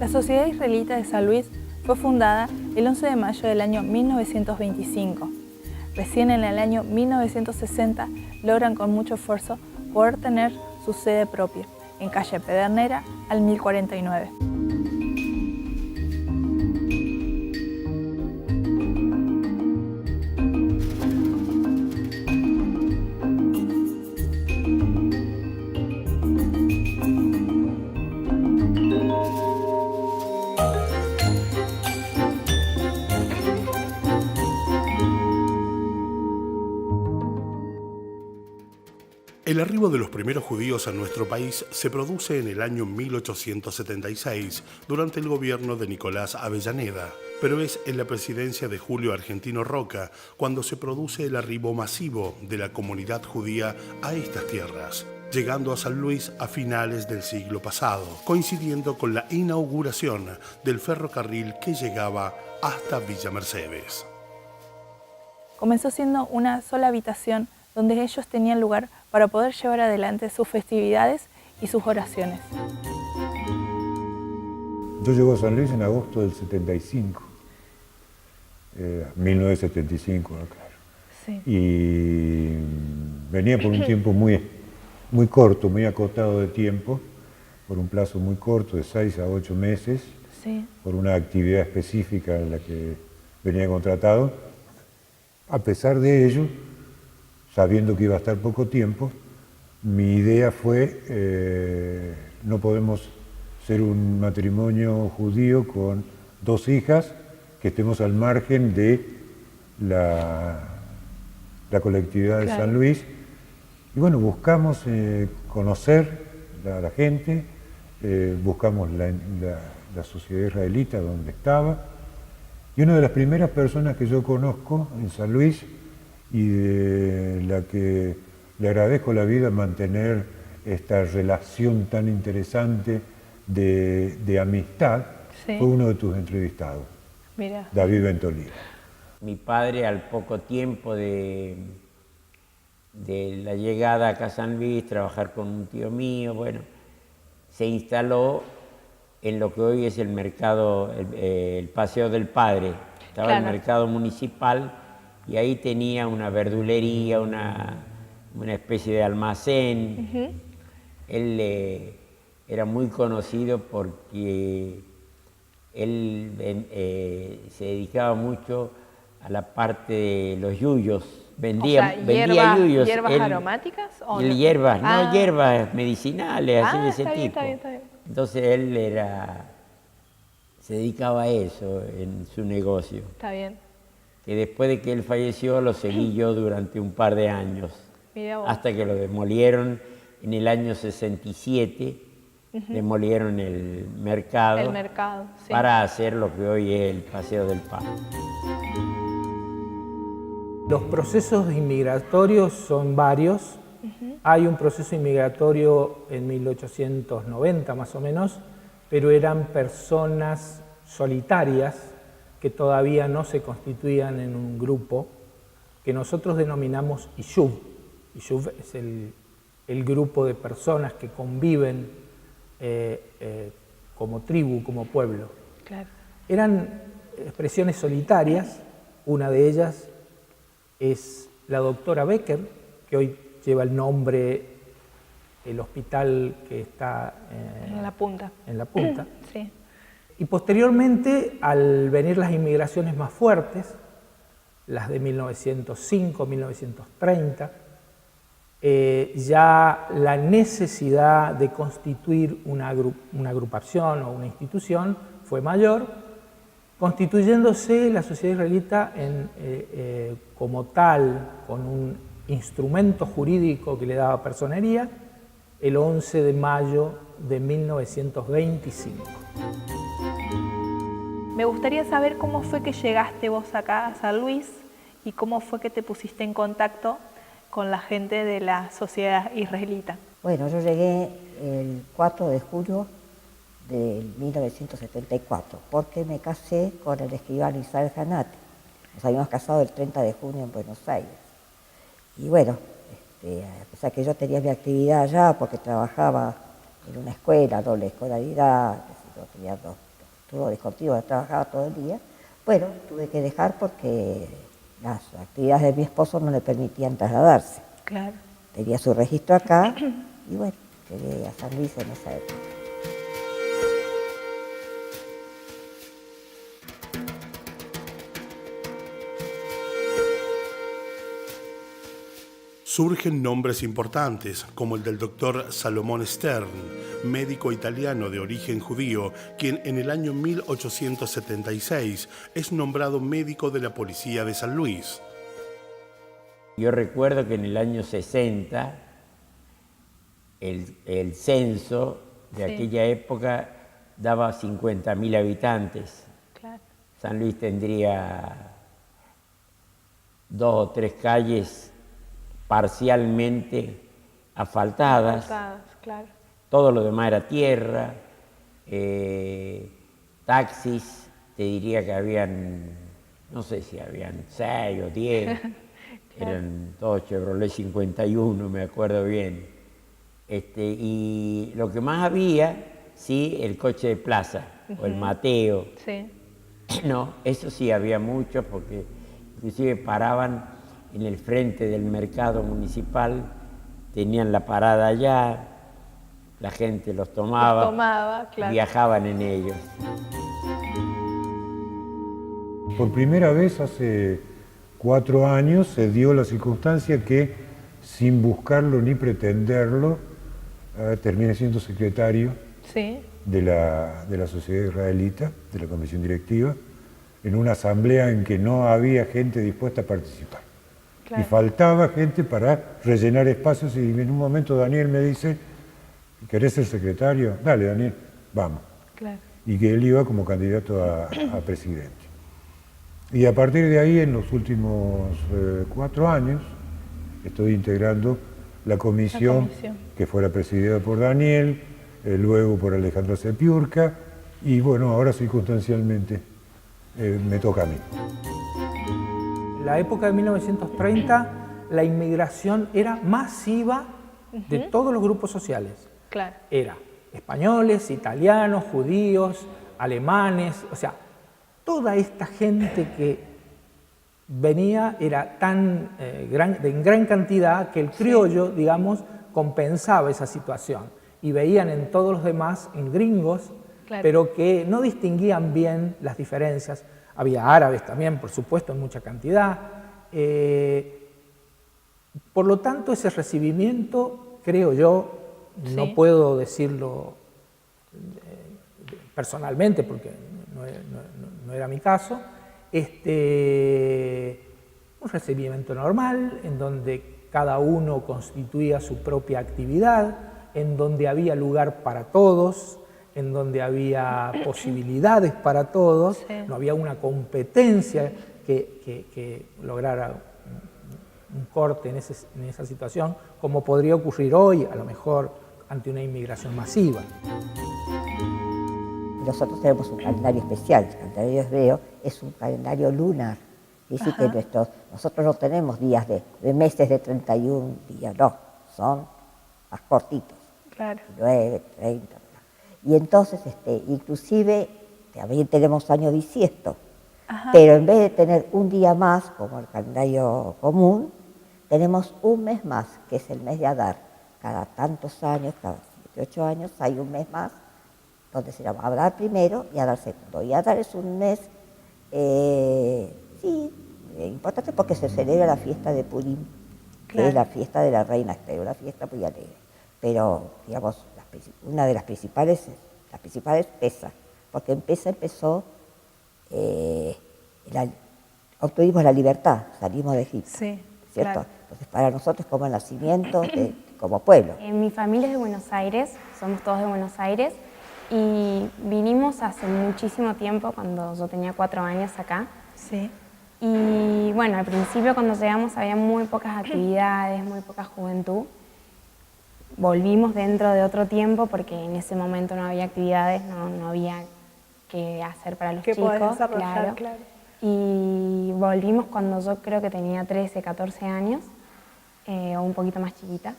La Sociedad Israelita de San Luis fue fundada el 11 de mayo del año 1925. Recién en el año 1960 logran con mucho esfuerzo poder tener su sede propia, en calle Pedernera al 1049. El arribo de los primeros judíos a nuestro país se produce en el año 1876 durante el gobierno de Nicolás Avellaneda, pero es en la presidencia de Julio Argentino Roca cuando se produce el arribo masivo de la comunidad judía a estas tierras, llegando a San Luis a finales del siglo pasado, coincidiendo con la inauguración del ferrocarril que llegaba hasta Villa Mercedes. Comenzó siendo una sola habitación donde ellos tenían lugar para poder llevar adelante sus festividades y sus oraciones. Yo llego a San Luis en agosto del 75, 1975, claro. Sí. Y venía por un tiempo muy corto, muy acotado de tiempo, por un plazo muy corto, de 6 a 8 meses, Sí. por una actividad específica en la que venía contratado. A pesar de ello, sabiendo que iba a estar poco tiempo, mi idea fue, no podemos ser un matrimonio judío con 2 hijas que estemos al margen de la colectividad de Claro. San Luis. Y bueno, buscamos conocer a la gente, buscamos la sociedad israelita donde estaba, y una de las primeras personas que yo conozco en San Luis y de la que le agradezco la vida mantener esta relación tan interesante de amistad, Sí. fue uno de tus entrevistados, Mira. David Ventolía. Mi padre, al poco tiempo de la llegada acá a San Luis, trabajar con un tío mío, bueno, se instaló en lo que hoy es el mercado, el Paseo del Padre. Estaba Claro. el mercado municipal y ahí tenía una verdulería, una especie de almacén. Ujú. Él era muy conocido porque él se dedicaba mucho a la parte de los yuyos. Vendía yuyos. ¿Hierbas Él- aromáticas? ¿O no? Hierbas, Ah. no hierbas medicinales, así de ese está bien, tipo. está bien, está bien. Entonces él se dedicaba a eso en su negocio. Está bien. Que después de que él falleció lo seguí yo durante un par de años, Mira vos. hasta que lo demolieron en el año 67, demolieron el mercado, El mercado, sí. para hacer lo que hoy es el Paseo del Padre. Los procesos inmigratorios son varios. Hay un proceso inmigratorio en 1890 más o menos, pero eran personas solitarias que todavía no se constituían en un grupo, que nosotros denominamos Ishuv. Ishuv es el grupo de personas que conviven como tribu, como pueblo. Claro. Eran expresiones solitarias, una de ellas es la doctora Becker, que hoy lleva el nombre el hospital que está En la punta. en la punta. Sí. Y posteriormente, al venir las inmigraciones más fuertes, las de 1905, 1930, ya la necesidad de constituir una agrupación o una institución fue mayor, constituyéndose la sociedad israelita como tal, con un instrumento jurídico que le daba personería, el 11 de mayo de 1925. Me gustaría saber cómo fue que llegaste vos acá a San Luis y cómo fue que te pusiste en contacto con la gente de la sociedad israelita. Bueno, yo llegué el 4 de julio de 1974, porque me casé con el escribano Isaac Hanati. Nos habíamos casado el 30 de junio en Buenos Aires. Y bueno, a pesar que yo tenía mi actividad allá, porque trabajaba en una escuela, doble escolaridad, yo tenía estuvo discontinuo, trabajaba todo el día. Bueno, tuve que dejar porque las actividades de mi esposo no le permitían trasladarse. Claro. Tenía su registro acá y bueno, llegué a San Luis en esa época. Surgen nombres importantes, como el del doctor Salomón Stern, médico italiano de origen judío, quien en el año 1876 es nombrado médico de la policía de San Luis. Yo recuerdo que en el año 60, el censo de Sí. aquella época daba 50.000 habitantes. Claro. San Luis tendría 2 o 3 calles parcialmente asfaltadas. Cortadas, claro. Todo lo demás era tierra, taxis, te diría que habían, no sé si habían 6 o 10, eran todos Chevrolet 51, me acuerdo bien. Y lo que más había, sí, el coche de plaza, o el Mateo. Sí. No, eso sí había mucho, porque inclusive paraban en el frente del mercado municipal, tenían la parada allá, la gente los tomaba, Claro. viajaban en ellos. Por primera vez hace 4 años se dio la circunstancia que, sin buscarlo ni pretenderlo, terminé siendo secretario Sí. de la Sociedad Israelita, de la Comisión Directiva, en una asamblea en que no había gente dispuesta a participar. Claro. Y faltaba gente para rellenar espacios y en un momento Daniel me dice, ¿querés ser secretario? Dale, Daniel, vamos. Claro. Y que él iba como candidato a presidente. Y a partir de ahí, en los últimos 4 años, estoy integrando la comisión que fuera presidida por Daniel, luego por Alejandra Sepiurka, y bueno, ahora circunstancialmente me toca a mí. En la época de 1930, la inmigración era masiva de todos los grupos sociales. Claro. Era españoles, italianos, judíos, alemanes, o sea, toda esta gente que venía era tan en gran cantidad que el criollo, digamos, compensaba esa situación. Y veían en todos los demás, en gringos, Claro. pero que no distinguían bien las diferencias. Había árabes también, por supuesto, en mucha cantidad. Por lo tanto, ese recibimiento, creo yo, no Sí. puedo decirlo personalmente porque no era mi caso, un recibimiento normal en donde cada uno constituía su propia actividad, en donde había lugar para todos, en donde había posibilidades para todos, Sí. no había una competencia que lograra un corte en esa situación, como podría ocurrir hoy, a lo mejor ante una inmigración masiva. Nosotros tenemos un calendario especial, el calendario hebreo es un calendario lunar. Dice que nosotros no tenemos días de meses de 31 días, no, son más cortitos, Claro. 9, 30. Y entonces, inclusive, también tenemos año bisiesto, pero en vez de tener un día más, como el calendario común, tenemos un mes más, que es el mes de Adar. Cada tantos años, cada 7, 8 años, hay un mes más, donde se llama Adar primero y Adar segundo. Y Adar es un mes, importante porque se celebra la fiesta de Purim, que es la fiesta de la reina Esther, una fiesta muy alegre. Pero, digamos, una de las principales Pesa, porque en Pesa empezó, obtuvimos la libertad, salimos de Egipto, Sí, ¿cierto? claro. Entonces, para nosotros como el nacimiento, como pueblo. Mi familia es de Buenos Aires, somos todos de Buenos Aires y vinimos hace muchísimo tiempo, cuando yo tenía 4 años acá. Sí. Y bueno, al principio cuando llegamos había muy pocas actividades, muy poca juventud. Volvimos dentro de otro tiempo porque en ese momento no había actividades, no había que hacer para los Que chicos. podés desarrollar, claro. Y volvimos cuando yo creo que tenía 13, 14 años, o un poquito más chiquita.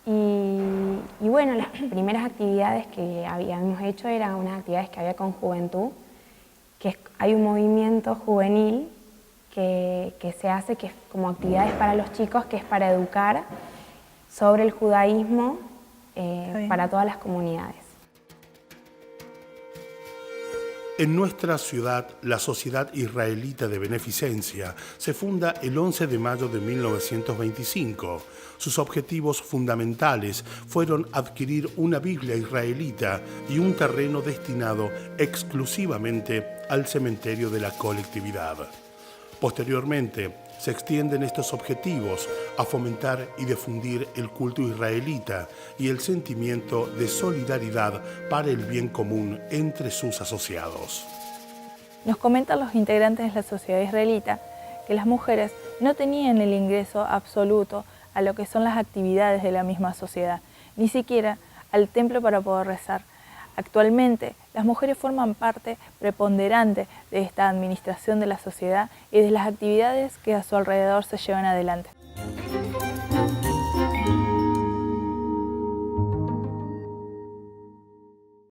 Y bueno, las primeras actividades que habíamos hecho eran unas actividades que había con juventud, hay un movimiento juvenil que se hace, que es como actividades para los chicos, que es para educar sobre el judaísmo para todas las comunidades. En nuestra ciudad, la Sociedad Israelita de Beneficencia se funda el 11 de mayo de 1925. Sus objetivos fundamentales fueron adquirir una Biblia israelita y un terreno destinado exclusivamente al cementerio de la colectividad. Posteriormente, se extienden estos objetivos a fomentar y difundir el culto israelita y el sentimiento de solidaridad para el bien común entre sus asociados. Nos comentan los integrantes de la sociedad israelita que las mujeres no tenían el ingreso absoluto a lo que son las actividades de la misma sociedad, ni siquiera al templo para poder rezar. Actualmente, las mujeres forman parte preponderante de esta administración de la sociedad y de las actividades que a su alrededor se llevan adelante.